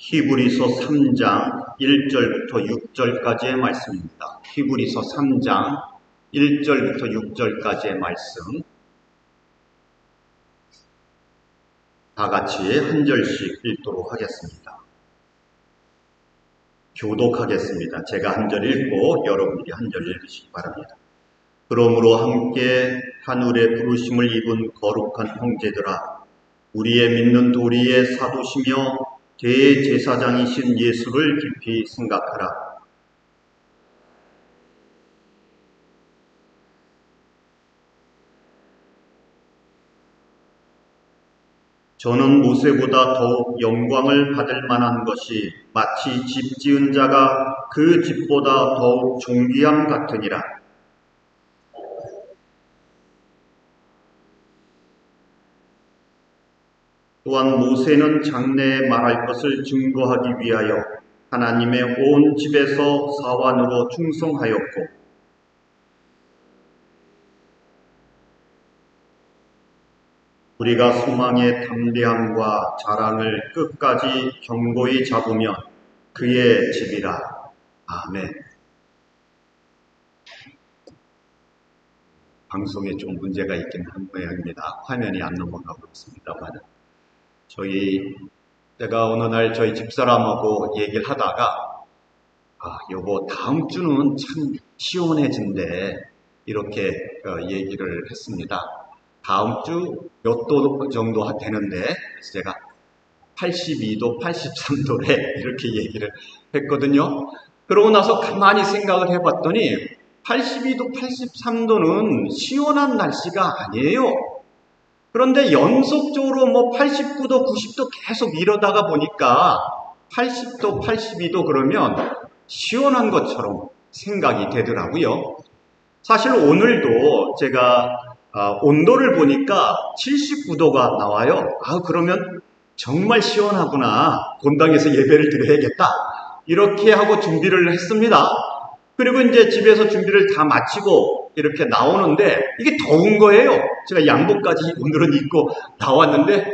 히브리서 3장 1절부터 6절까지의 말씀입니다. 히브리서 3장 1절부터 6절까지의 말씀 다 같이 한 절씩 읽도록 하겠습니다. 교독하겠습니다. 제가 한 절 읽고 여러분들이 한 절 읽으시기 바랍니다. 그러므로 함께 하늘의 부르심을 입은 거룩한 형제들아, 우리의 믿는 도리의 사도시며 대제사장이신 예수를 깊이 생각하라. 저는 모세보다 더욱 영광을 받을 만한 것이 마치 집 지은 자가 그 집보다 더욱 존귀함 같으니라. 또한 모세는 장래에 말할 것을 증거하기 위하여 하나님의 온 집에서 사환으로 충성하였고, 우리가 소망의 담대함과 자랑을 끝까지 견고히 잡으면 그의 집이라. 아멘. 방송에 좀 문제가 있긴 한 모양입니다. 화면이 안 넘어가고 있습니다만, 제가 어느 날 저희 집사람하고 얘기를 하다가 여보 다음 주는 참 시원해진대 이렇게 얘기를 했습니다. 다음 주 몇 도 정도 되는데, 그래서 제가 82도, 83도래 이렇게 얘기를 했거든요. 그러고 나서 가만히 생각을 해봤더니 82도, 83도는 시원한 날씨가 아니에요. 그런데 연속적으로 89도, 90도 계속 이러다가 보니까 80도, 82도 그러면 시원한 것처럼 생각이 되더라고요. 사실 오늘도 제가 온도를 보니까 79도가 나와요. 그러면 정말 시원하구나. 본당에서 예배를 드려야겠다. 이렇게 하고 준비를 했습니다. 그리고 이제 집에서 준비를 다 마치고 이렇게 나오는데 이게 더운 거예요. 제가 양복까지 오늘은 입고 나왔는데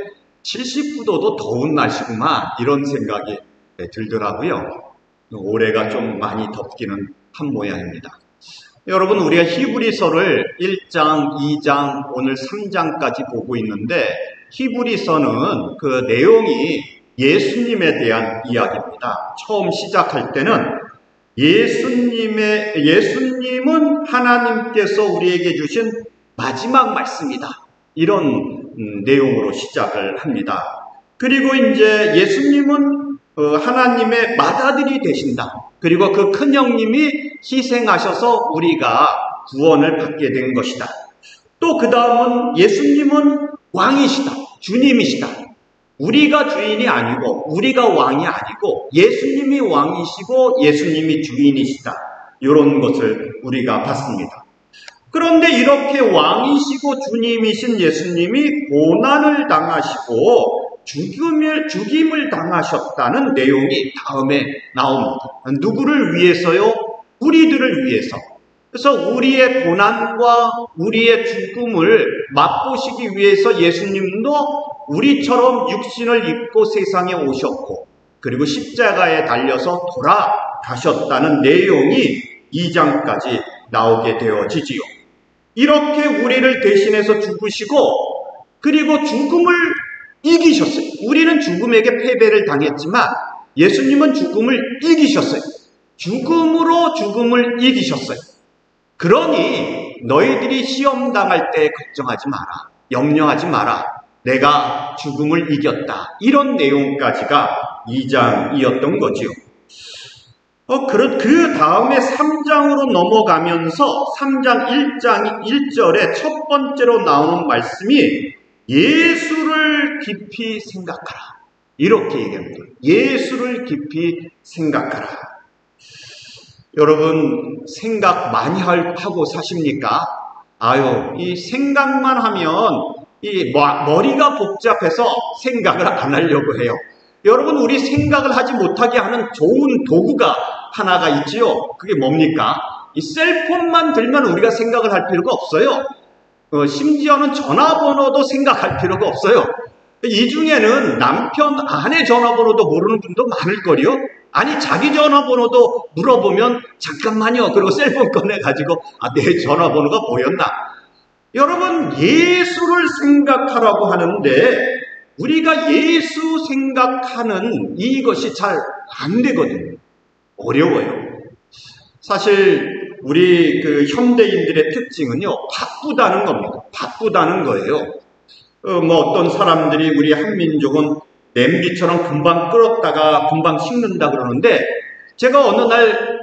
79도도 더운 날씨구만 이런 생각이 들더라고요. 올해가 좀 많이 덥기는 한 모양입니다. 여러분, 우리가 히브리서를 1장, 2장, 오늘 3장까지 보고 있는데 히브리서는 그 내용이 예수님에 대한 이야기입니다. 처음 시작할 때는 예수님은 하나님께서 우리에게 주신 마지막 말씀이다. 이런 내용으로 시작을 합니다. 그리고 이제 예수님은 하나님의 맏아들이 되신다. 그리고 그 큰형님이 희생하셔서 우리가 구원을 받게 된 것이다. 또 그 다음은 예수님은 왕이시다. 주님이시다. 우리가 주인이 아니고 우리가 왕이 아니고 예수님이 왕이시고 예수님이 주인이시다. 이런 것을 우리가 봤습니다. 그런데 이렇게 왕이시고 주님이신 예수님이 고난을 당하시고 죽임을 당하셨다는 내용이 다음에 나옵니다. 누구를 위해서요? 우리들을 위해서. 그래서 우리의 고난과 우리의 죽음을 맛보시기 위해서 예수님도 우리처럼 육신을 입고 세상에 오셨고, 그리고 십자가에 달려서 돌아가셨다는 내용이 2장까지 나오게 되어지지요. 이렇게 우리를 대신해서 죽으시고, 그리고 죽음을 이기셨어요. 우리는 죽음에게 패배를 당했지만 예수님은 죽음을 이기셨어요. 죽음으로 죽음을 이기셨어요. 그러니 너희들이 시험 당할 때 걱정하지 마라. 염려하지 마라. 내가 죽음을 이겼다. 이런 내용까지가 2장이었던 거지요. 그 다음에 3장으로 넘어가면서 3장 1절에 첫 번째로 나오는 말씀이 예수를 깊이 생각하라. 이렇게 얘기합니다. 예수를 깊이 생각하라. 여러분, 생각 많이 하고 사십니까? 이 생각만 하면 머리가 복잡해서 생각을 안 하려고 해요. 여러분, 우리 생각을 하지 못하게 하는 좋은 도구가 하나가 있지요. 그게 뭡니까? 이 셀폰만 들면 우리가 생각을 할 필요가 없어요. 심지어는 전화번호도 생각할 필요가 없어요. 이 중에는 남편, 아내 전화번호도 모르는 분도 많을걸요? 아니, 자기 전화번호도 물어보면 잠깐만요. 그리고 셀폰 꺼내가지고 내 전화번호가 뭐였나? 여러분, 예수를 생각하라고 하는데 우리가 예수 생각하는 이것이 잘 안 되거든요. 어려워요. 사실 우리 그 현대인들의 특징은요, 바쁘다는 겁니다. 바쁘다는 거예요. 어떤 사람들이 우리 한민족은 냄비처럼 금방 끓었다가 금방 식는다 그러는데, 제가 어느 날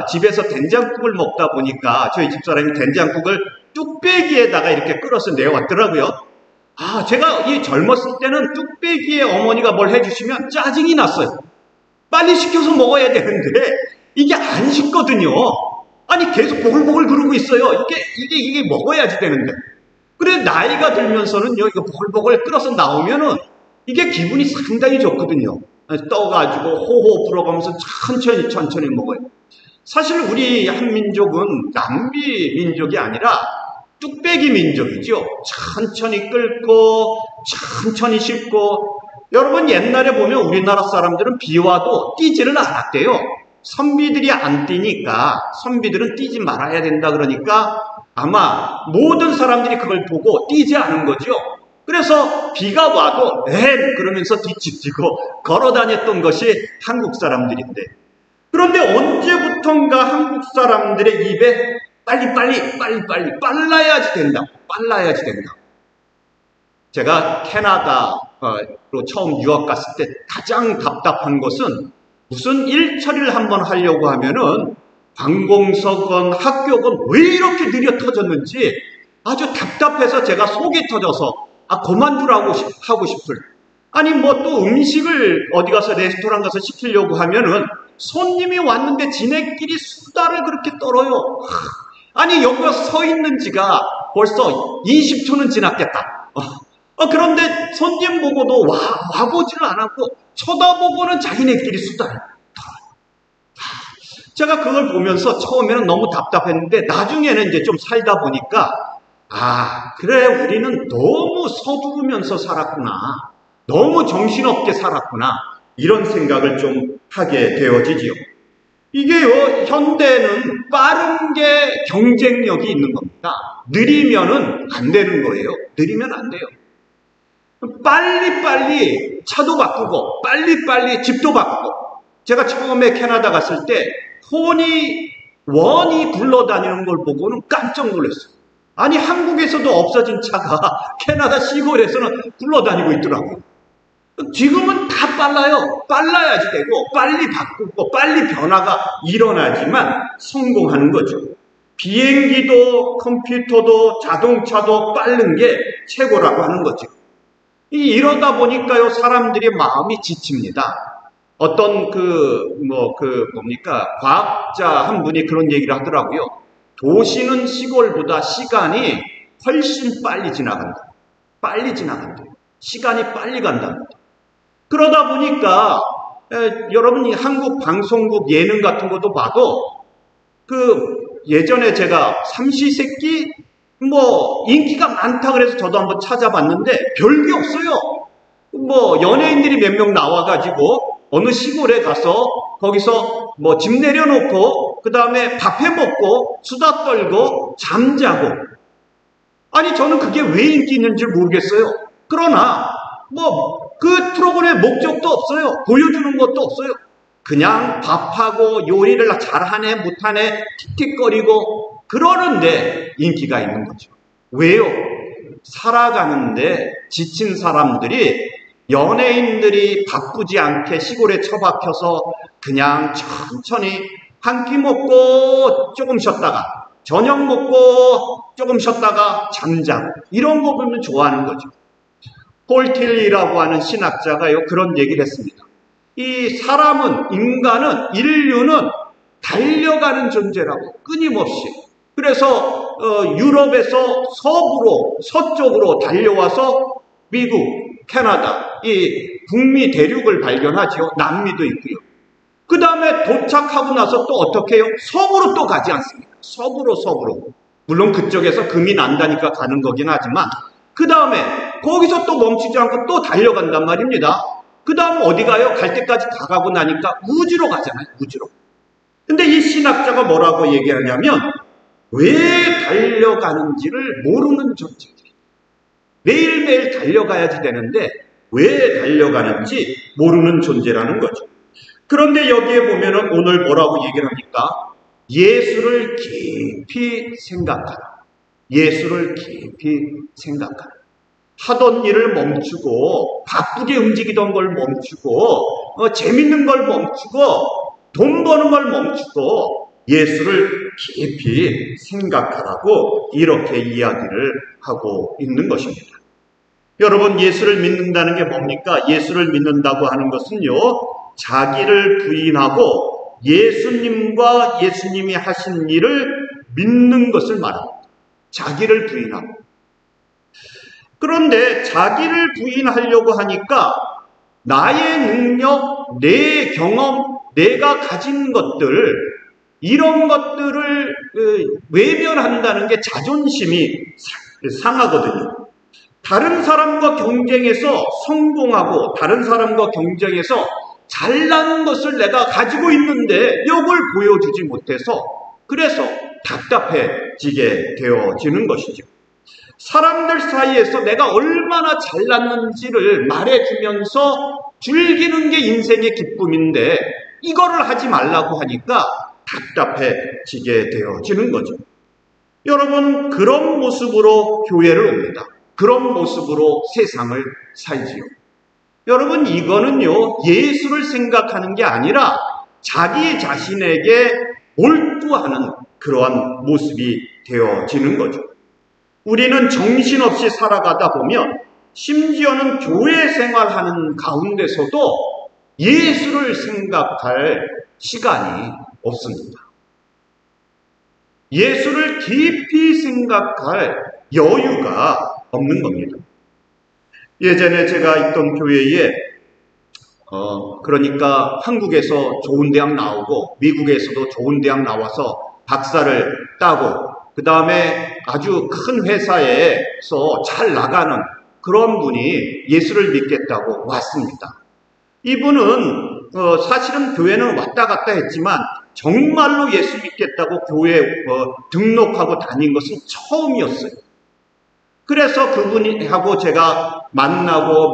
집에서 된장국을 먹다 보니까 저희 집사람이 된장국을 뚝배기에다가 이렇게 끓여서 내왔더라고요. 제가 이 젊었을 때는 뚝배기에 어머니가 뭘 해주시면 짜증이 났어요. 빨리 식혀서 먹어야 되는데 이게 안 식거든요. 아니, 계속 보글보글 그러고 있어요. 이게 먹어야지 되는데. 그래, 나이가 들면서는요, 이거 보글보글 끓여서 나오면은 이게 기분이 상당히 좋거든요. 떠가지고 호호 불어가면서 천천히 먹어요. 사실 우리 한민족은 남비 민족이 아니라 뚝배기 민족이죠. 천천히 끓고 천천히 씹고. 여러분, 옛날에 보면 우리나라 사람들은 비 와도 뛰지를 않았대요. 선비들이 안 뛰니까, 선비들은 뛰지 말아야 된다 그러니까 아마 모든 사람들이 그걸 보고 뛰지 않은 거죠. 그래서 비가 와도 그러면서 뒤집지고 걸어 다녔던 것이 한국 사람들인데, 그런데 언제부턴가 한국 사람들의 입에 빨리 빨라야지 된다. 제가 캐나다로 처음 유학 갔을 때 가장 답답한 것은, 무슨 일처리를 한번 하려고 하면은 관공서건 학교건 왜 이렇게 느려 터졌는지 아주 답답해서 제가 속이 터져서 그만두라고 하고 싶을. 아니, 또 음식을 어디 가서 레스토랑 가서 시키려고 하면은 손님이 왔는데 지네끼리 수다를 그렇게 떨어요. 아니, 여기 서 있는 지가 벌써 20초는 지났겠다. 그런데 손님 보고도 와보지를 않았고 쳐다보고는 자기네끼리 수다를 떨어요. 제가 그걸 보면서 처음에는 너무 답답했는데 나중에는 이제 좀 살다 보니까 그래, 우리는 너무 서두르면서 살았구나. 너무 정신없게 살았구나. 이런 생각을 좀 하게 되어지지요. 이게요, 현대는 빠른 게 경쟁력이 있는 겁니다. 느리면은 안 되는 거예요. 느리면 안 돼요. 빨리 차도 바꾸고 빨리 집도 바꾸고. 제가 처음에 캐나다 갔을 때 원이 굴러다니는 걸 보고는 깜짝 놀랐어요. 아니, 한국에서도 없어진 차가 캐나다 시골에서는 굴러다니고 있더라고요. 지금은 다 빨라요. 빨라야지 되고 빨리 바꾸고 빨리 변화가 일어나지만 성공하는 거죠. 비행기도 컴퓨터도 자동차도 빠른 게 최고라고 하는 거죠. 이러다 보니까요, 사람들이 마음이 지칩니다. 어떤 과학자 한 분이 그런 얘기를 하더라고요. 도시는 시골보다 시간이 훨씬 빨리 지나간다. 시간이 빨리 간답니다. 그러다 보니까 여러분이 한국 방송국 예능 같은 것도 봐도 예전에 제가 삼시세끼 인기가 많다 그래서 저도 한번 찾아봤는데 별게 없어요. 연예인들이 몇 명 나와가지고 어느 시골에 가서 거기서 집 내려놓고 그 다음에 밥 해먹고 수다 떨고 잠자고. 아니, 저는 그게 왜 인기 있는지 모르겠어요. 그러나 그 프로그램의 목적도 없어요. 보여주는 것도 없어요. 그냥 밥하고 요리를 잘하네 못하네 틱틱거리고 그러는데 인기가 있는 거죠. 왜요? 살아가는데 지친 사람들이, 연예인들이 바쁘지 않게 시골에 처박혀서 그냥 천천히 한 끼 먹고 조금 쉬었다가, 저녁 먹고 조금 쉬었다가 잠자고, 이런 거 보면 좋아하는 거죠. 폴 틸리라고 하는 신학자가요, 그런 얘기를 했습니다. 인류는 달려가는 존재라고, 끊임없이. 그래서 유럽에서 서쪽으로 달려와서 미국, 캐나다, 이 북미 대륙을 발견하죠. 남미도 있고요. 그 다음에 도착하고 나서 또 어떻게 해요? 서부로 또 가지 않습니까? 서부로. 물론 그쪽에서 금이 난다니까 가는 거긴 하지만, 그 다음에 거기서 또 멈추지 않고 또 달려간단 말입니다. 그 다음 어디 가요? 갈 때까지 다 가고 나니까 우주로 가잖아요. 우주로. 근데 이 신학자가 뭐라고 얘기하냐면 왜 달려가는지를 모르는 존재들이 매일매일 달려가야지 되는데 왜 달려가는지 모르는 존재라는 거죠. 그런데 여기에 보면은 오늘 뭐라고 얘기를 합니까? 예수를 깊이 생각하라. 예수를 깊이 생각하라. 하던 일을 멈추고 바쁘게 움직이던 걸 멈추고 재밌는 걸 멈추고 돈 버는 걸 멈추고 예수를 깊이 생각하라고 이렇게 이야기를 하고 있는 것입니다. 여러분, 예수를 믿는다는 게 뭡니까? 예수를 믿는다고 하는 것은요, 자기를 부인하고 예수님과 예수님이 하신 일을 믿는 것을 말합니다. 자기를 부인하고. 그런데 자기를 부인하려고 하니까 나의 능력, 내 경험, 내가 가진 것들, 이런 것들을 외면한다는 게 자존심이 상하거든요. 다른 사람과 경쟁해서 성공하고 다른 사람과 경쟁해서 잘난 것을 내가 가지고 있는데 이걸 보여주지 못해서 그래서 답답해지게 되어지는 것이죠. 사람들 사이에서 내가 얼마나 잘났는지를 말해주면서 즐기는 게 인생의 기쁨인데 이거를 하지 말라고 하니까 답답해지게 되어지는 거죠. 여러분, 그런 모습으로 교회를 옵니다. 그런 모습으로 세상을 살지요. 여러분, 이거는요, 예수를 생각하는 게 아니라 자기 자신에게 몰두하는 그러한 모습이 되어지는 거죠. 우리는 정신없이 살아가다 보면 심지어는 교회 생활하는 가운데서도 예수를 생각할 시간이 없습니다. 예수를 깊이 생각할 여유가 없는 겁니다. 예전에 제가 있던 교회에 그러니까 한국에서 좋은 대학 나오고 미국에서도 좋은 대학 나와서 박사를 따고 그 다음에 아주 큰 회사에서 잘 나가는 그런 분이 예수를 믿겠다고 왔습니다. 이분은 사실은 교회는 왔다 갔다 했지만 정말로 예수 믿겠다고 교회에 등록하고 다닌 것은 처음이었어요. 그래서 그분하고 제가 만나고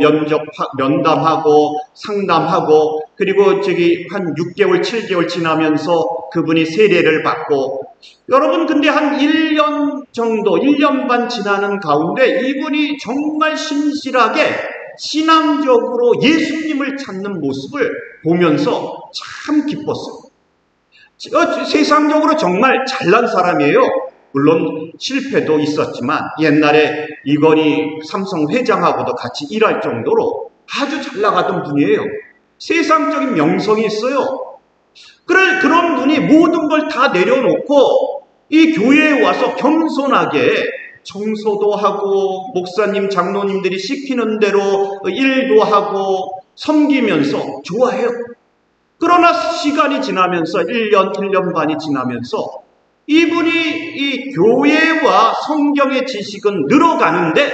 면담하고 상담하고 그리고 한 6개월, 7개월 지나면서 그분이 세례를 받고 여러분 근데 한 1년 정도, 1년 반 지나는 가운데 이분이 정말 신실하게 신앙적으로 예수님을 찾는 모습을 보면서 참 기뻤어요. 세상적으로 정말 잘난 사람이에요. 물론 실패도 있었지만 옛날에 이건희 삼성 회장하고도 같이 일할 정도로 아주 잘 나가던 분이에요. 세상적인 명성이 있어요. 그런 분이 모든 걸 다 내려놓고 이 교회에 와서 겸손하게 청소도 하고 목사님, 장로님들이 시키는 대로 일도 하고 섬기면서 좋아해요. 그러나 시간이 지나면서 1년 반이 지나면서 이분이 이 교회와 성경의 지식은 늘어가는데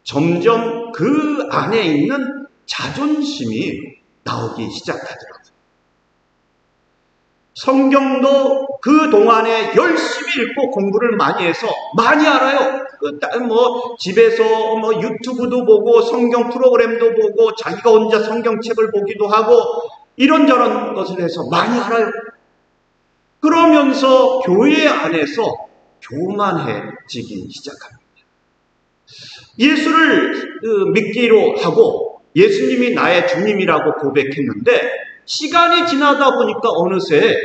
점점 그 안에 있는 자존심이 나오기 시작하더라고요. 성경도 그 동안에 열심히 읽고 공부를 많이 해서 많이 알아요. 집에서 유튜브도 보고 성경 프로그램도 보고 자기가 혼자 성경책을 보기도 하고 이런저런 것을 해서 많이 알아요. 그러면서 교회 안에서 교만해지기 시작합니다. 예수를 믿기로 하고 예수님이 나의 주님이라고 고백했는데 시간이 지나다 보니까 어느새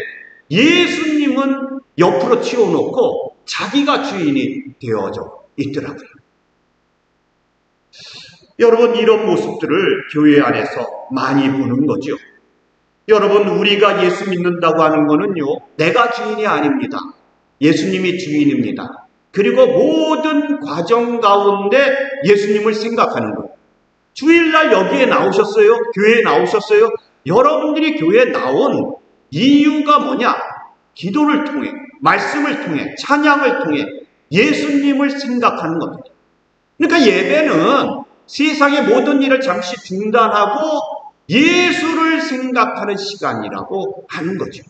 예수님은 옆으로 치워놓고 자기가 주인이 되어져 있더라고요. 여러분, 이런 모습들을 교회 안에서 많이 보는 거죠. 여러분, 우리가 예수 믿는다고 하는 거는요, 내가 주인이 아닙니다. 예수님이 주인입니다. 그리고 모든 과정 가운데 예수님을 생각하는 거예요. 주일날 여기에 나오셨어요? 교회에 나오셨어요? 여러분들이 교회에 나온 이유가 뭐냐? 기도를 통해, 말씀을 통해, 찬양을 통해 예수님을 생각하는 겁니다. 그러니까 예배는 세상의 모든 일을 잠시 중단하고 예수를 생각하는 시간이라고 하는 거죠.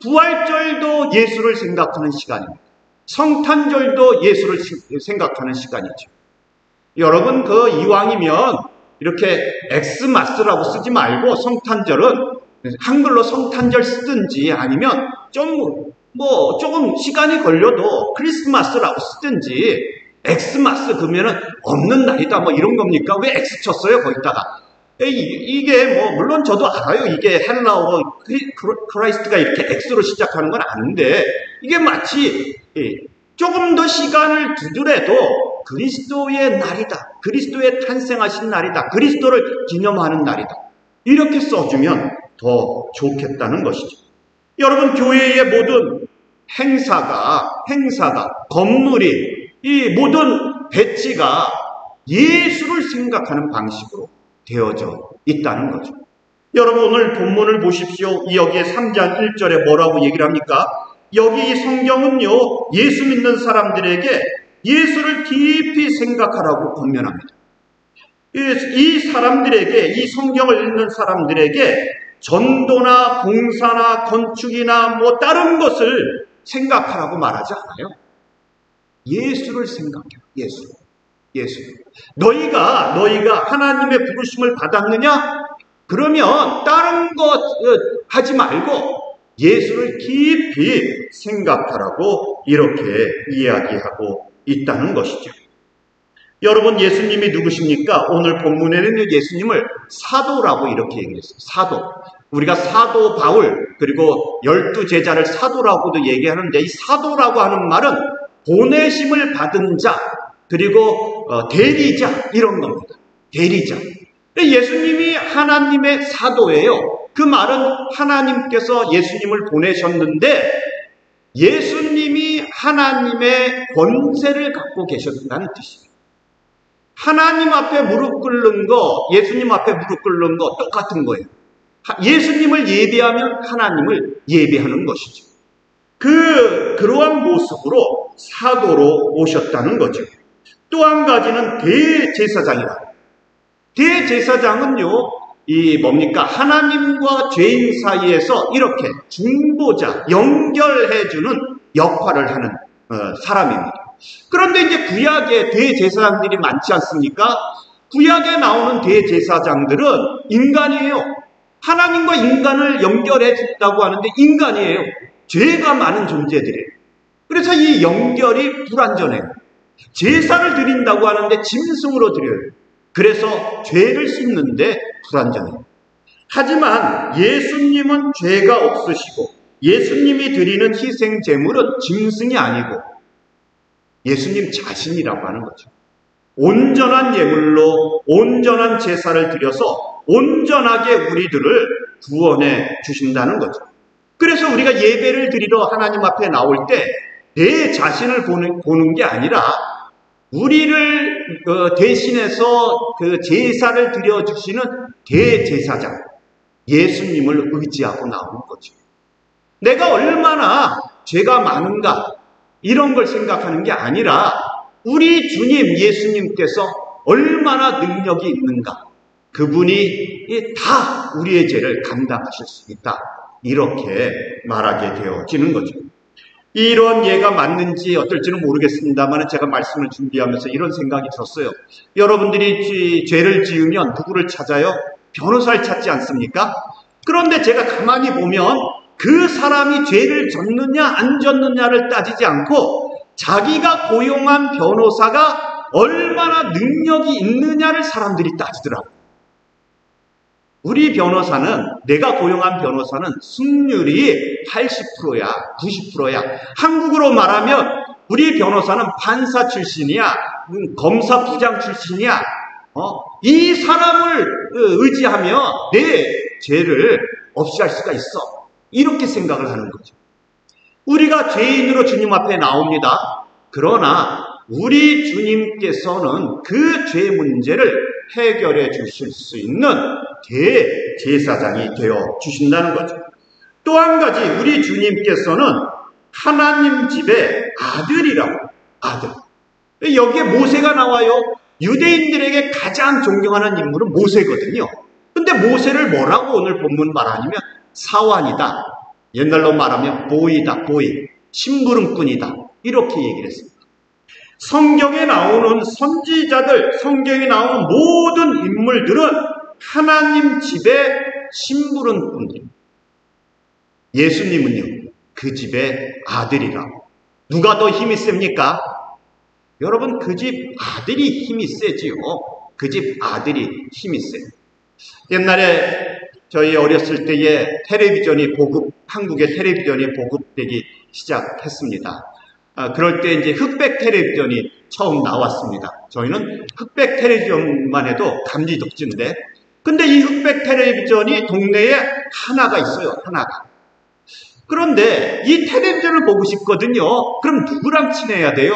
부활절도 예수를 생각하는 시간입니다. 성탄절도 예수를 생각하는 시간이죠. 여러분, 이왕이면 이렇게 엑스마스라고 쓰지 말고 성탄절은 한글로 성탄절 쓰든지 아니면 조금 시간이 걸려도 크리스마스라고 쓰든지 엑스마스 그러면은 없는 날이다 뭐 이런 겁니까? 왜 엑스 쳤어요 거기다가? 이게 물론 저도 알아요. 이게 헬라어로 크라이스트가 이렇게 엑스로 시작하는 건 아는데 이게 마치 조금 더 시간을 두더라도 그리스도의 날이다. 그리스도의 탄생하신 날이다. 그리스도를 기념하는 날이다. 이렇게 써주면 더 좋겠다는 것이죠. 여러분, 교회의 모든 행사가 건물이 이 모든 배치가 예수를 생각하는 방식으로 되어져 있다는 거죠. 여러분, 오늘 본문을 보십시오. 여기에 3장 1절에 뭐라고 얘기를 합니까? 여기 이 성경은요, 예수 믿는 사람들에게 예수를 깊이 생각하라고 권면합니다. 이 사람들에게, 이 성경을 읽는 사람들에게 전도나 봉사나 건축이나 다른 것을 생각하라고 말하지 않아요. 예수를 생각해요. 예수. 너희가 하나님의 부르심을 받았느냐? 그러면 다른 것 하지 말고 예수를 깊이 생각하라고 이렇게 이야기하고 있다는 것이죠. 여러분, 예수님이 누구십니까? 오늘 본문에는 예수님을 사도라고 이렇게 얘기했어요. 사도. 우리가 사도 바울 그리고 12제자를 사도라고도 얘기하는데 이 사도라고 하는 말은 보내심을 받은 자 그리고 대리자 이런 겁니다. 대리자. 예수님이 하나님의 사도예요. 그 말은 하나님께서 예수님을 보내셨는데 예수님이 하나님의 권세를 갖고 계셨다는 뜻이에요. 하나님 앞에 무릎 꿇는 거, 예수님 앞에 무릎 꿇는 거 똑같은 거예요. 예수님을 예배하면 하나님을 예배하는 것이죠. 그러한 모습으로 사도로 오셨다는 거죠. 또 한 가지는 대제사장이다. 대제사장은요, 하나님과 죄인 사이에서 이렇게 중보자, 연결해주는 역할을 하는 사람입니다. 그런데 이제 구약에 대제사장들이 많지 않습니까? 구약에 나오는 대제사장들은 인간이에요. 하나님과 인간을 연결해 준다고 하는데 인간이에요. 죄가 많은 존재들이에요. 그래서 이 연결이 불완전해요. 제사를 드린다고 하는데 짐승으로 드려요. 그래서 죄를 씻는데 불완전해요. 하지만 예수님은 죄가 없으시고 예수님이 드리는 희생 제물은 짐승이 아니고 예수님 자신이라고 하는 거죠. 온전한 예물로 온전한 제사를 드려서 온전하게 우리들을 구원해 주신다는 거죠. 그래서 우리가 예배를 드리러 하나님 앞에 나올 때 내 자신을 보는 게 아니라 우리를 대신해서 제사를 드려주시는 대제사장 예수님을 의지하고 나오는 거죠. 내가 얼마나 죄가 많은가 이런 걸 생각하는 게 아니라 우리 주님 예수님께서 얼마나 능력이 있는가, 그분이 다 우리의 죄를 감당하실 수 있다, 이렇게 말하게 되어지는 거죠. 이런 예가 맞는지 어떨지는 모르겠습니다만 제가 말씀을 준비하면서 이런 생각이 들었어요. 여러분들이 죄를 지으면 누구를 찾아요? 변호사를 찾지 않습니까? 그런데 제가 가만히 보면 그 사람이 죄를 졌느냐 안 졌느냐를 따지지 않고 자기가 고용한 변호사가 얼마나 능력이 있느냐를 사람들이 따지더라고요. 우리 변호사는, 내가 고용한 변호사는 승률이 80%야, 90%야. 한국으로 말하면 우리 변호사는 판사 출신이야, 검사 부장 출신이야. 이 사람을 의지하며 내 죄를 없이 할 수가 있어. 이렇게 생각을 하는 거죠. 우리가 죄인으로 주님 앞에 나옵니다. 그러나 우리 주님께서는 그 죄 문제를 해결해 주실 수 있는 대제사장이 되어 주신다는 거죠. 또 한 가지, 우리 주님께서는 하나님 집의 아들이라고, 아들. 여기에 모세가 나와요. 유대인들에게 가장 존경하는 인물은 모세거든요. 근데 모세를 뭐라고 오늘 본문 말하냐면 사환이다. 옛날로 말하면 보이다, 보이. 심부름꾼이다. 이렇게 얘기를 했습니다. 성경에 나오는 선지자들, 성경에 나오는 모든 인물들은 하나님 집의 심부름꾼들입니다. 예수님은요, 그 집의 아들이라고. 누가 더 힘이 셉니까? 여러분, 그 집 아들이 힘이 세지요. 그 집 아들이 힘이 세요. 옛날에 저희 어렸을 때에 한국의 텔레비전이 보급되기 시작했습니다. 그럴 때 이제 흑백 텔레비전이 처음 나왔습니다. 저희는 흑백 텔레비전만 해도 감지덕지인데, 근데 이 흑백 텔레비전이 동네에 하나가 있어요. 하나가. 그런데 이 텔레비전을 보고 싶거든요. 그럼 누구랑 친해야 돼요?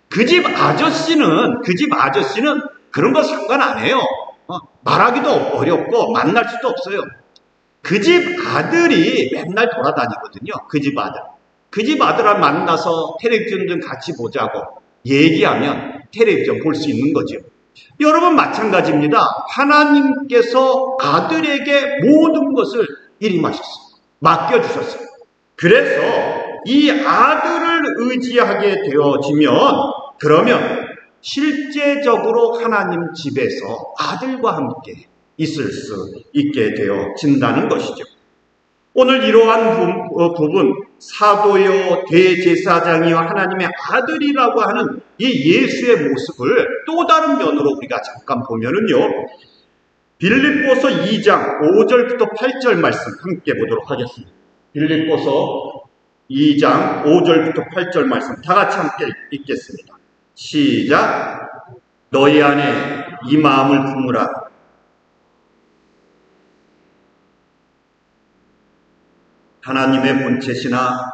그 집 아저씨는 그런 거 상관 안 해요. 말하기도 어렵고 만날 수도 없어요. 그 집 아들이 맨날 돌아다니거든요. 그 집 아들. 그 집 아들을 만나서 텔레비전 좀 같이 보자고 얘기하면 텔레비전 볼 수 있는 거죠. 여러분 마찬가지입니다. 하나님께서 아들에게 모든 것을 일임하셨어요. 맡겨주셨어요. 그래서 이 아들을 의지하게 되어지면 그러면 실제적으로 하나님 집에서 아들과 함께 있을 수 있게 되어진다는 것이죠. 오늘 이러한 부분, 사도요 대제사장이요 하나님의 아들이라고 하는 이 예수의 모습을 또 다른 면으로 우리가 잠깐 보면은요, 빌립보서 2장 5절부터 8절 말씀 함께 보도록 하겠습니다. 빌립보서 2장 5절부터 8절 말씀 다 같이 함께 읽겠습니다. 시작. 너희 안에 이 마음을 품으라. 하나님의 본체시나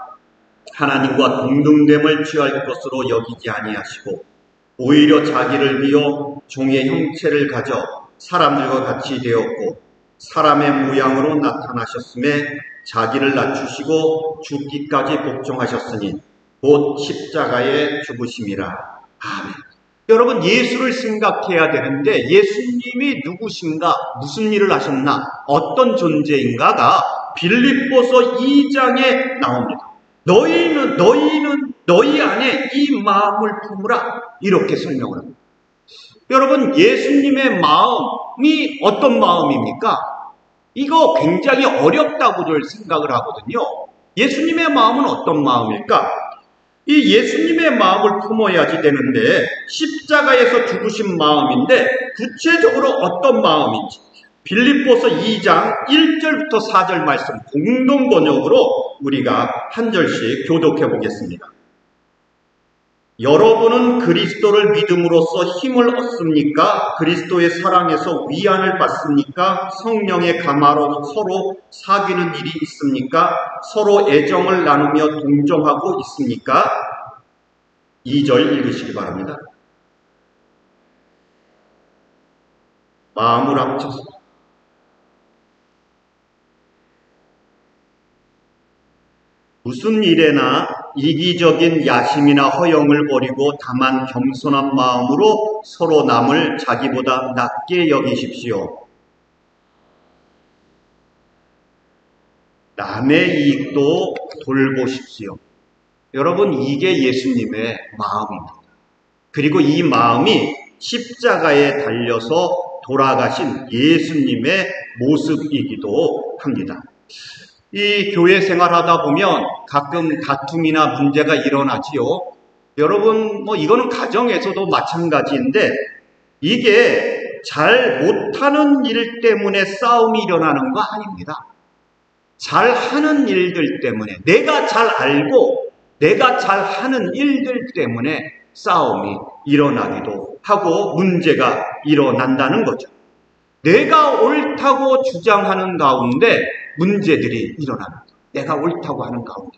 하나님과 동등됨을 취할 것으로 여기지 아니하시고 오히려 자기를 비워 종의 형체를 가져 사람들과 같이 되었고 사람의 모양으로 나타나셨음에 자기를 낮추시고 죽기까지 복종하셨으니 곧 십자가에 죽으심이라. 아멘. 여러분 예수를 생각해야 되는데 예수님이 누구신가, 무슨 일을 하셨나, 어떤 존재인가가 빌립보서 2장에 나옵니다. 너희는 너희 안에 이 마음을 품으라. 이렇게 설명을 합니다. 여러분 예수님의 마음이 어떤 마음입니까? 이거 굉장히 어렵다고들 생각을 하거든요. 예수님의 마음은 어떤 마음일까? 이 예수님의 마음을 품어야지 되는데 십자가에서 죽으신 마음인데 구체적으로 어떤 마음인지 빌립보서 2장 1절부터 4절 말씀 공동 번역으로 우리가 한 절씩 교독해 보겠습니다. 여러분은 그리스도를 믿음으로써 힘을 얻습니까? 그리스도의 사랑에서 위안을 받습니까? 성령의 감화로 서로 사귀는 일이 있습니까? 서로 애정을 나누며 동정하고 있습니까? 2절 읽으시기 바랍니다. 마음을 합쳐서 무슨 일에나 이기적인 야심이나 허영을 버리고 다만 겸손한 마음으로 서로 남을 자기보다 낮게 여기십시오. 남의 이익도 돌보십시오. 여러분 이게 예수님의 마음입니다. 그리고 이 마음이 십자가에 달려서 돌아가신 예수님의 모습이기도 합니다. 이 교회 생활하다 보면 가끔 다툼이나 문제가 일어나지요. 여러분 이거는 가정에서도 마찬가지인데 이게 잘 못하는 일 때문에 싸움이 일어나는 거 아닙니다. 잘하는 일들 때문에 내가 잘 알고 내가 잘하는 일들 때문에 싸움이 일어나기도 하고 문제가 일어난다는 거죠. 내가 옳다고 주장하는 가운데 문제들이 일어납니다. 내가 옳다고 하는 가운데.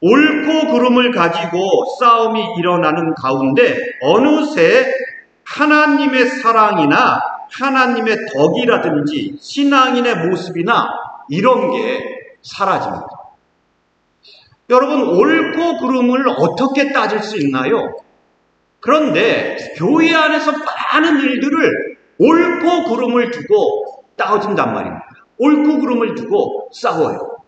옳고 그름을 가지고 싸움이 일어나는 가운데 어느새 하나님의 사랑이나 하나님의 덕이라든지 신앙인의 모습이나 이런 게 사라집니다. 여러분 옳고 그름을 어떻게 따질 수 있나요? 그런데 교회 안에서 많은 일들을 옳고 그름을 두고 싸워진단 말입니다. 옳고 그름을 두고 싸워요.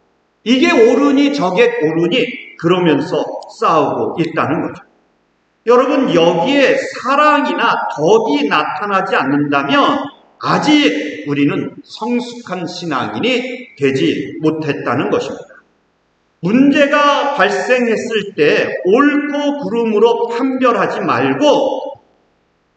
이게 옳으니 저게 옳으니 그러면서 싸우고 있다는 거죠. 여러분, 여기에 사랑이나 덕이 나타나지 않는다면 아직 우리는 성숙한 신앙인이 되지 못했다는 것입니다. 문제가 발생했을 때 옳고 그름으로 판별하지 말고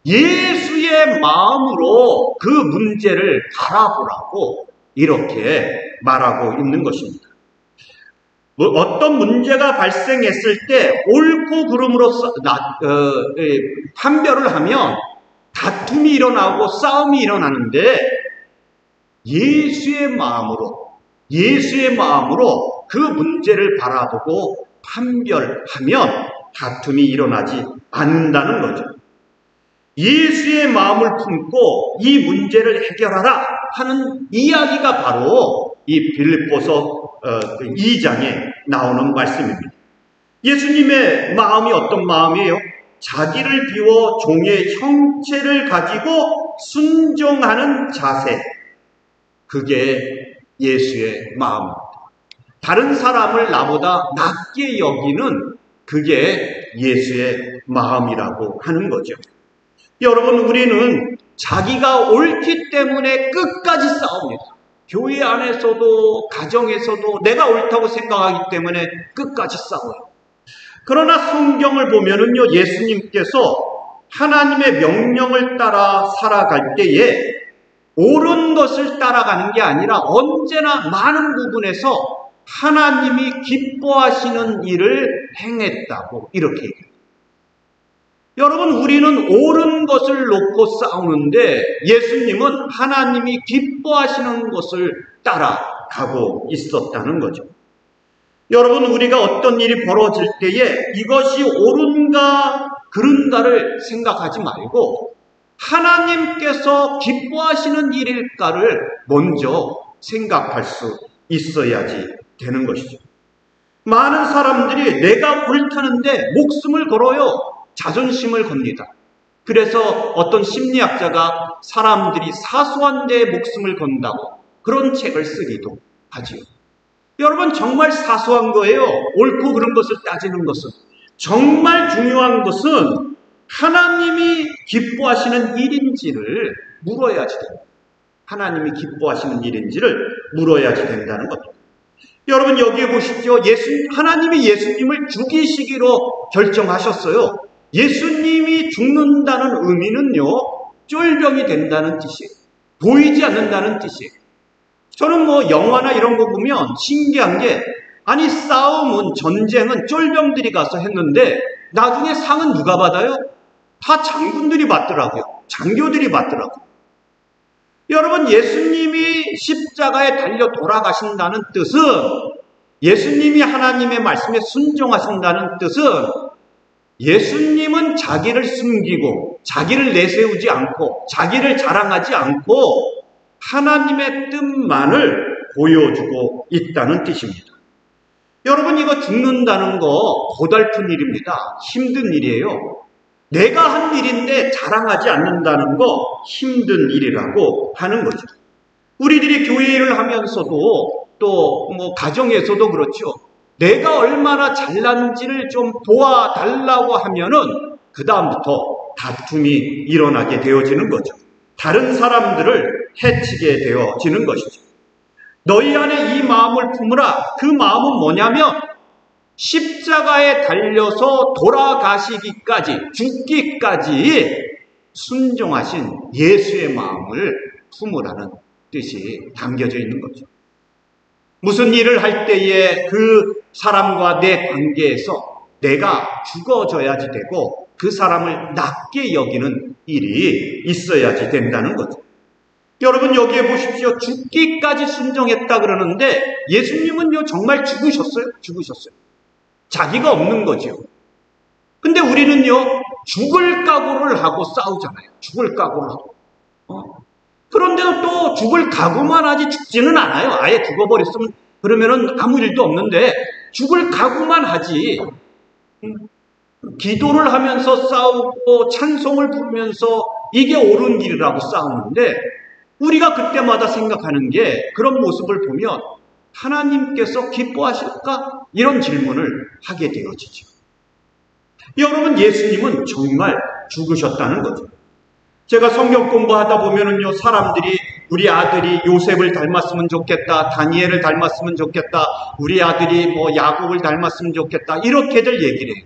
예수의 마음으로 그 문제를 바라보라고 이렇게 말하고 있는 것입니다. 어떤 문제가 발생했을 때 옳고 그름으로 판별을 하면 다툼이 일어나고 싸움이 일어나는데 예수의 마음으로 그 문제를 바라보고 판별하면 다툼이 일어나지 않는다는 거죠. 예수의 마음을 품고 이 문제를 해결하라 하는 이야기가 바로 이 빌립보서 2장에 나오는 말씀입니다. 예수님의 마음이 어떤 마음이에요? 자기를 비워 종의 형체를 가지고 순종하는 자세. 그게 예수의 마음입니다. 다른 사람을 나보다 낮게 여기는 그게 예수의 마음이라고 하는 거죠. 여러분, 우리는 자기가 옳기 때문에 끝까지 싸웁니다. 교회 안에서도 가정에서도 내가 옳다고 생각하기 때문에 끝까지 싸워요. 그러나 성경을 보면은요, 예수님께서 하나님의 명령을 따라 살아갈 때에 옳은 것을 따라가는 게 아니라 언제나 많은 부분에서 하나님이 기뻐하시는 일을 행했다고 이렇게 얘기합니다. 여러분, 우리는 옳은 것을 놓고 싸우는데 예수님은 하나님이 기뻐하시는 것을 따라가고 있었다는 거죠. 여러분, 우리가 어떤 일이 벌어질 때에 이것이 옳은가 그른가를 생각하지 말고 하나님께서 기뻐하시는 일일까를 먼저 생각할 수 있어야지 되는 것이죠. 많은 사람들이 내가 옳다는데 목숨을 걸어요. 자존심을 겁니다. 그래서 어떤 심리학자가 사람들이 사소한 데에 목숨을 건다고 그런 책을 쓰기도 하지요. 여러분, 정말 사소한 거예요. 옳고 그른 것을 따지는 것은. 정말 중요한 것은 하나님이 기뻐하시는 일인지를 물어야지 됩니다. 하나님이 기뻐하시는 일인지를 물어야지 된다는 겁니다. 여러분, 여기에 보십시오. 하나님이 예수님을 죽이시기로 결정하셨어요. 예수님이 죽는다는 의미는요, 쫄병이 된다는 뜻이에요. 보이지 않는다는 뜻이에요. 저는 영화나 이런 거 보면 신기한 게, 아니 싸움은, 전쟁은 쫄병들이 가서 했는데 나중에 상은 누가 받아요? 다 장군들이 받더라고요. 장교들이 받더라고요. 여러분, 예수님이 십자가에 달려 돌아가신다는 뜻은, 예수님이 하나님의 말씀에 순종하신다는 뜻은, 예수님은 자기를 숨기고 자기를 내세우지 않고 자기를 자랑하지 않고 하나님의 뜻만을 보여주고 있다는 뜻입니다. 여러분, 이거 죽는다는 거 고달픈 일입니다. 힘든 일이에요. 내가 한 일인데 자랑하지 않는다는 거 힘든 일이라고 하는 거죠. 우리들이 교회 일을 하면서도 또 가정에서도 그렇죠. 내가 얼마나 잘난지를 좀 도와달라고 하면은 그 다음부터 다툼이 일어나게 되어지는 거죠. 다른 사람들을 해치게 되어지는 것이죠. 너희 안에 이 마음을 품으라. 그 마음은 뭐냐면 십자가에 달려서 돌아가시기까지, 죽기까지 순종하신 예수의 마음을 품으라는 뜻이 담겨져 있는 거죠. 무슨 일을 할 때에 그 사람과 내 관계에서 내가 죽어져야지 되고 그 사람을 낮게 여기는 일이 있어야지 된다는 거죠. 여러분, 여기에 보십시오. 죽기까지 순종했다 그러는데 예수님은요, 정말 죽으셨어요. 자기가 없는 거죠. 근데 우리는요, 죽을 각오를 하고 싸우잖아요. 죽을 각오를 하고. 그런데도 또 죽을 각오만 하지 죽지는 않아요. 아예 죽어버렸으면 그러면은 아무 일도 없는데 죽을 각오만 하지. 기도를 하면서 싸우고 찬송을 부르면서 이게 옳은 길이라고 싸우는데 우리가 그때마다 생각하는 게 그런 모습을 보면 하나님께서 기뻐하실까? 이런 질문을 하게 되어지죠. 여러분, 예수님은 정말 죽으셨다는 거죠. 제가 성경 공부하다 보면은요, 사람들이 우리 아들이 요셉을 닮았으면 좋겠다, 다니엘을 닮았으면 좋겠다, 우리 아들이 뭐 야곱을 닮았으면 좋겠다, 이렇게들 얘기를 해요.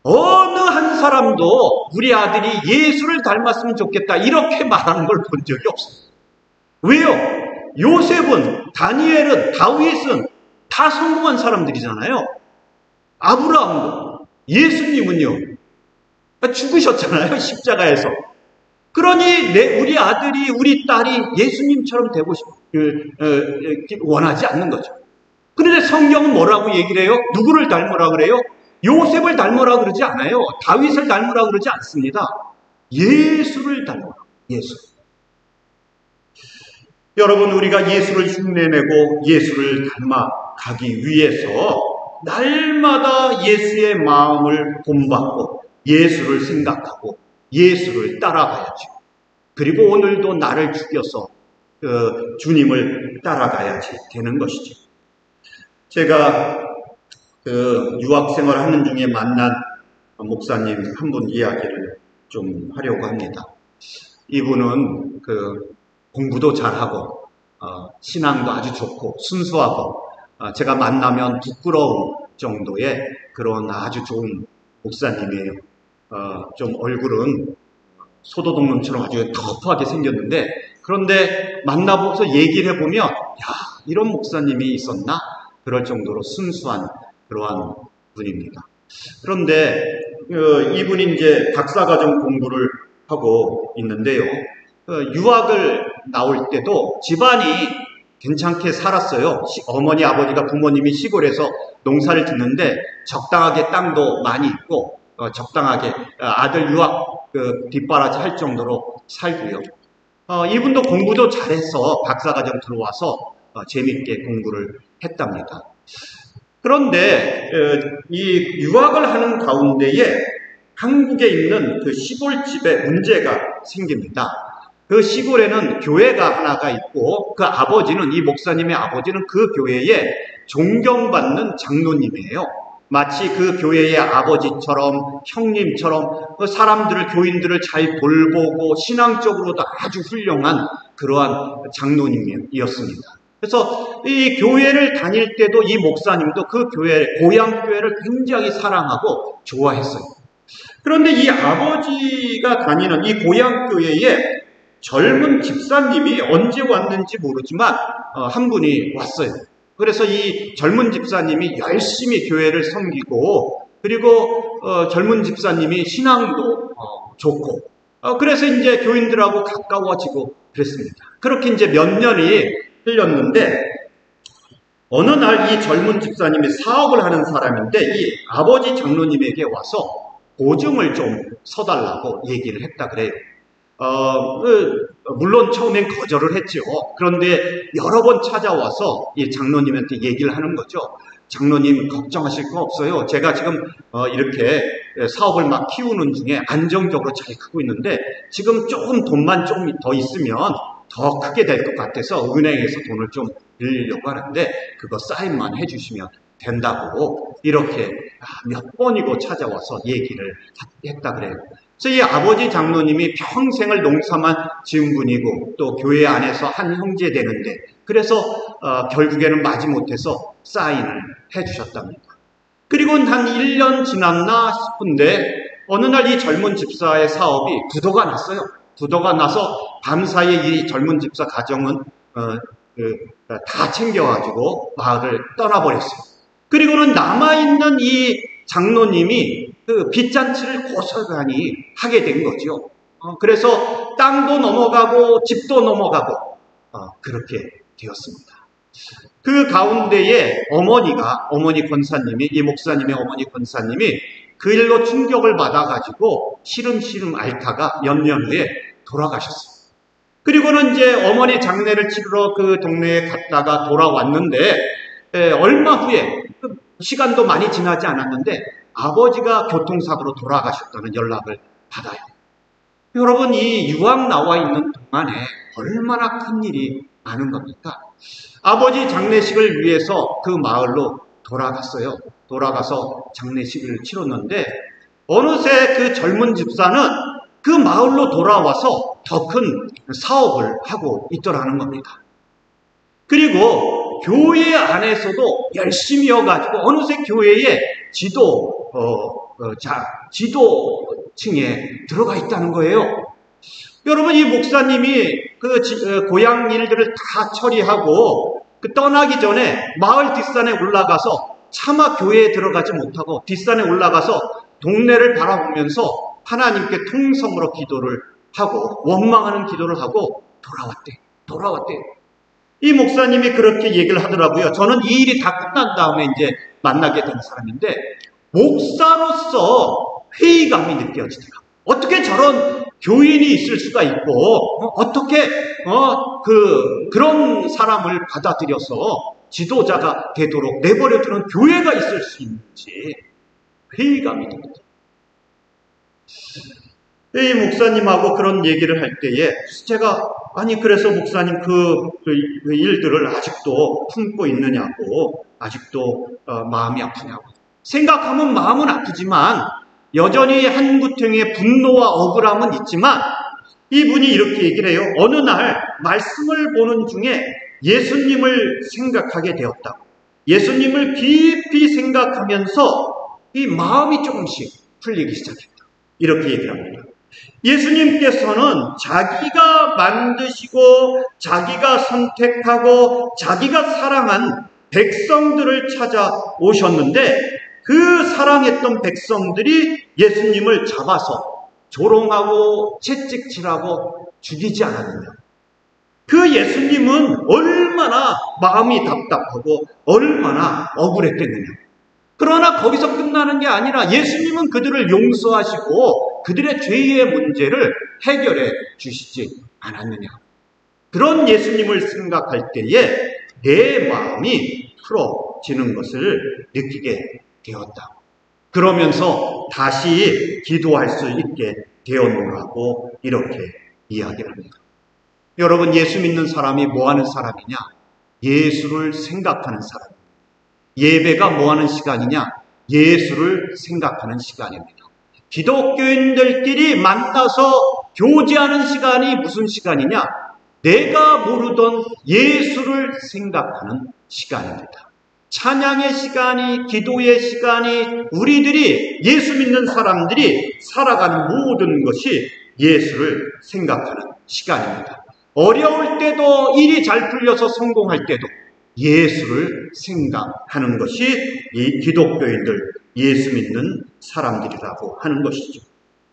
어느 한 사람도 우리 아들이 예수를 닮았으면 좋겠다 이렇게 말하는 걸 본 적이 없어요. 왜요? 요셉은, 다니엘은, 다윗은 다 성공한 사람들이잖아요. 아브라함도, 예수님은요 죽으셨잖아요, 십자가에서. 그러니 우리 아들이, 우리 딸이 예수님처럼 되고 원하지 않는 거죠. 그런데 성경은 뭐라고 얘기를 해요? 누구를 닮으라 그래요? 요셉을 닮으라 그러지 않아요. 다윗을 닮으라 그러지 않습니다. 예수를 닮으라. 예수. 여러분, 우리가 예수를 흉내내고 예수를 닮아가기 위해서 날마다 예수의 마음을 본받고 예수를 생각하고 예수를 따라가야죠. 그리고 오늘도 나를 죽여서 주님을 따라가야지 되는 것이죠. 제가 유학생활 하는 중에 만난 목사님 한 분 이야기를 좀 하려고 합니다. 이분은 공부도 잘하고 신앙도 아주 좋고 순수하고 제가 만나면 부끄러운 정도의 그런 아주 좋은 목사님이에요. 좀 얼굴은 소도둑놈처럼 아주 터프하게 생겼는데, 그런데 만나보고서 얘기를 해보면 야, 이런 목사님이 있었나? 그럴 정도로 순수한 그러한 분입니다. 그런데 이분이 이제 박사과정 공부를 하고 있는데요. 유학을 나올 때도 집안이 괜찮게 살았어요. 어머니, 아버지가, 부모님이 시골에서 농사를 짓는데 적당하게 땅도 많이 있고 적당하게 아들 유학 뒷바라지 할 정도로 살고요. 이분도 공부도 잘해서 박사과정 들어와서 재밌게 공부를 했답니다. 그런데 이 유학을 하는 가운데에 한국에 있는 그 시골집에 문제가 생깁니다. 그 시골에는 교회가 하나가 있고 그 아버지는, 이 목사님의 아버지는 그 교회에 존경받는 장로님이에요. 마치 그 교회의 아버지처럼, 형님처럼 그 사람들을, 교인들을 잘 돌보고 신앙적으로도 아주 훌륭한 그러한 장로님이었습니다. 그래서 이 교회를 다닐 때도 이 목사님도 그 교회, 고향교회를 굉장히 사랑하고 좋아했어요. 그런데 이 아버지가 다니는 이 고향교회에 젊은 집사님이 언제 왔는지 모르지만 한 분이 왔어요. 그래서 이 젊은 집사님이 열심히 교회를 섬기고, 그리고 젊은 집사님이 신앙도 좋고, 그래서 이제 교인들하고 가까워지고 그랬습니다. 그렇게 이제 몇 년이 흘렸는데, 어느 날 이 젊은 집사님이 사업을 하는 사람인데 이 아버지 장로님에게 와서 보증을 좀 서달라고 얘기를 했다 그래요. 물론 처음엔 거절을 했죠. 그런데 여러 번 찾아와서 이 장로님한테 얘기를 하는 거죠. 장로님, 걱정하실 거 없어요. 제가 지금 이렇게 사업을 막 키우는 중에 안정적으로 잘 크고 있는데 지금 조금 돈만 좀 더 있으면 더 크게 될 것 같아서 은행에서 돈을 좀 빌리려고 하는데 그거 사인만 해주시면 된다고 이렇게 몇 번이고 찾아와서 얘기를 했다 그래요. 그래서 이 아버지 장로님이 평생을 농사만 지은 분이고 또 교회 안에서 한 형제 되는데, 그래서 결국에는 마지못해서 사인을 해주셨답니다. 그리고 한 1년 지났나 싶은데 어느 날 이 젊은 집사의 사업이 부도가 났어요. 부도가 나서 밤사이에 이 젊은 집사 가정은 다 챙겨가지고 마을을 떠나버렸어요. 그리고는 남아있는 이 장로님이 그 빚잔치를 고스란히 하게 된 거죠. 그래서 땅도 넘어가고 집도 넘어가고 그렇게 되었습니다. 그 가운데에 어머니 권사님이, 이 목사님의 어머니 권사님이 그 일로 충격을 받아가지고 시름시름 앓다가 몇 년 후에 돌아가셨어요. 그리고는 이제 어머니 장례를 치르러 그 동네에 갔다가 돌아왔는데 얼마 후에, 시간도 많이 지나지 않았는데 아버지가 교통사고로 돌아가셨다는 연락을 받아요. 여러분, 이 유학 나와 있는 동안에 얼마나 큰 일이 많은 겁니까? 아버지 장례식을 위해서 그 마을로 돌아갔어요. 돌아가서 장례식을 치렀는데 어느새 그 젊은 집사는 그 마을로 돌아와서 더 큰 사업을 하고 있더라는 겁니다. 그리고 교회 안에서도 열심히 해가지고 어느새 교회의 지도층에 들어가 있다는 거예요. 여러분, 이 목사님이 고향 일들을 다 처리하고 떠나기 전에 마을 뒷산에 올라가서 차마 교회에 들어가지 못하고 뒷산에 올라가서 동네를 바라보면서 하나님께 통성으로 기도를 하고 원망하는 기도를 하고 돌아왔대. 이 목사님이 그렇게 얘기를 하더라고요. 저는 이 일이 다 끝난 다음에 이제 만나게 된 사람인데 목사로서 회의감이 느껴지더라고요. 어떻게 저런 교인이 있을 수가 있고 어떻게 그런 사람을 받아들여서 지도자가 되도록 내버려두는 교회가 있을 수 있는지 회의감이 듭니다. 이 목사님하고 그런 얘기를 할 때에 제가 그래서 목사님 그 일들을 아직도 품고 있느냐고, 아직도 마음이 아프냐고. 생각하면 마음은 아프지만 여전히 한 구퉁이의 분노와 억울함은 있지만 이분이 이렇게 얘기를 해요. 어느 날 말씀을 보는 중에 예수님을 생각하게 되었다고. 예수님을 깊이 생각하면서 이 마음이 조금씩 풀리기 시작했다. 이렇게 얘기를 합니다. 예수님께서는 자기가 만드시고 자기가 선택하고 자기가 사랑한 백성들을 찾아오셨는데 그 사랑했던 백성들이 예수님을 잡아서 조롱하고 채찍질하고 죽이지 않았느냐. 그 예수님은 얼마나 마음이 답답하고 얼마나 억울했겠느냐. 그러나 거기서 끝나는 게 아니라 예수님은 그들을 용서하시고 그들의 죄의 문제를 해결해 주시지 않았느냐. 그런 예수님을 생각할 때에 내 마음이 풀어지는 것을 느끼게 되었다. 그러면서 다시 기도할 수 있게 되었노라고 이렇게 이야기를 합니다. 여러분, 예수 믿는 사람이 뭐 하는 사람이냐? 예수를 생각하는 사람. 예배가 뭐 하는 시간이냐? 예수를 생각하는 시간입니다. 기독교인들끼리 만나서 교제하는 시간이 무슨 시간이냐? 내가 모르던 예수를 생각하는 시간입니다. 찬양의 시간이, 기도의 시간이, 우리들이 예수 믿는 사람들이 살아가는 모든 것이 예수를 생각하는 시간입니다. 어려울 때도, 일이 잘 풀려서 성공할 때도 예수를 생각하는 것이 이 기독교인들, 예수 믿는 사람들이라고 하는 것이죠.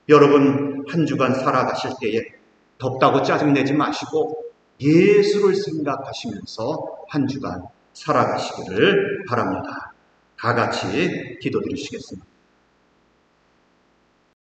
여러분, 한 주간 살아가실 때에 덥다고 짜증내지 마시고 예수를 생각하시면서 한 주간 살아가시기를 바랍니다. 다 같이 기도드리시겠습니다.